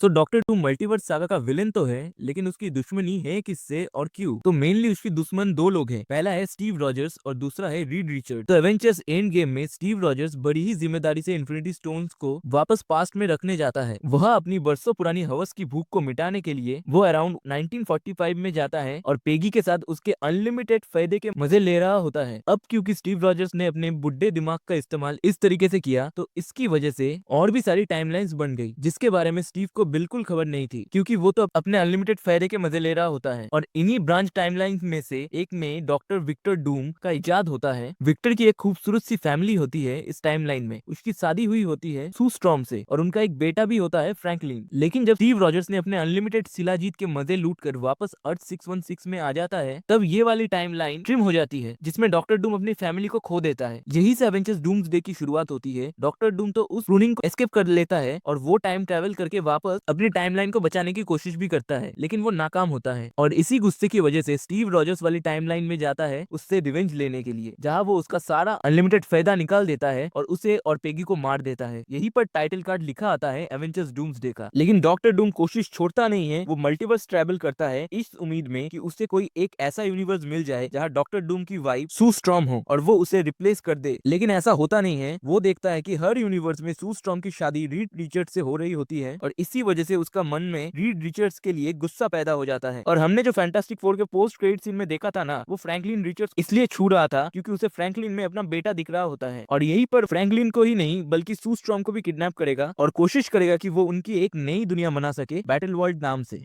तो doctor Doom multiverse saga का villain तो है, लेकिन उसकी दुश्मनी है किससे और क्यों? तो मेनली उसकी दुश्मन दो लोग हैं। पहला है स्टीव रॉजर्स और दूसरा है रीड रिचर्ड। तो एवेंजर्स एंड गेम में स्टीव रॉजर्स बड़ी ही जिम्मेदारी से इन्फिनिटी स्टोन्स को वापस पास्ट में रखने जाता है। वह अपनी बरसों पुरानी हवस की भूख को मिटाने के लिए वो अराउंड 1945 में जाता है और पेगी के साथ उसके अनलिमिटेड फायदे के मजे ले रहा होता है। अब क्योंकि स्टीव रॉजर्स ने अपने बुढ़े दिमाग का इस्तेमाल इस तरीके से किया, तो इसकी वजह से और भी सारी टाइमलाइंस बन गई, जिसके बारे में स्टीव को बिल्कुल खबर नहीं थी, क्योंकि वो तो अपने अनलिमिटेड फायदे के मजे ले रहा होता है। और इन्हीं ब्रांच टाइमलाइंस में से एक में डॉक्टर विक्टर डूम का इजाद होता है। विक्टर की एक खूबसूरत सी फैमिली होती है इस टाइमलाइन में। उसकी शादी हुई होती है सू स्ट्रॉम से और उनका एक बेटा भी होता है फ्रैंकलिन। लेकिन जब स्टीव रॉजर्स ने अपने अनलिमिटेड शिलाजीत के मजे लूट कर वापस अर्थ 616 में आ जाता है, तब ये वाली टाइमलाइन ट्रिम हो जाती है, जिसमें डॉक्टर डूम अपनी फैमिली को खो देता है। यही से एवेंजर्स डूम्सडे की शुरुआत होती है। डॉक्टर डूम तो उस प्रूनिंग को एस्केप कर लेता है और वो टाइम ट्रेवल करके वापस अपनी टाइमलाइन को बचाने की कोशिश भी करता है, लेकिन वो नाकाम होता है। और इसी गुस्से की वजह से स्टीव रॉजर्स वाली टाइमलाइन में जाता है उससे रिवेंज लेने के लिए, जहां वो उसका सारा अनलिमिटेड फायदा निकाल देता है और उसे और पेगी को मार देता है। यहीं पर टाइटल कार्ड लिखा आता है एवेंजर्स डूम्सडे का। लेकिन डॉक्टर डूम कोशिश छोड़ता नहीं है। वो मल्टीवर्स ट्रैवल करता है इस उम्मीद में कि उससे कोई एक ऐसा यूनिवर्स मिल जाए जहां डॉक्टर डूम की वाइफ सू स्ट्रॉम हो और वो उसे रिप्लेस कर दे। लेकिन ऐसा होता नहीं है। वो देखता है कि हर यूनिवर्स में सू स्ट्रॉम की शादी रीड रिचर्ड से हो रही होती है और इसी वजह से उसका मन में रीड रिचर्ड्स के लिए गुस्सा पैदा हो जाता है। और हमने जो फैंटास्टिक फोर के पोस्ट क्रेडिट सीन में देखा था ना, वो फ्रैंकलिन रिचर्ड्स इसलिए छू रहा था क्योंकि उसे फ्रैंकलिन में अपना बेटा दिख रहा होता है। और यहीं पर फ्रैंकलिन को ही नहीं बल्कि सू स्ट्रॉम को भी किडनैप करेगा और कोशिश करेगा कि वो उनकी एक नई दुनिया बना सके बैटल वर्ल्ड नाम से।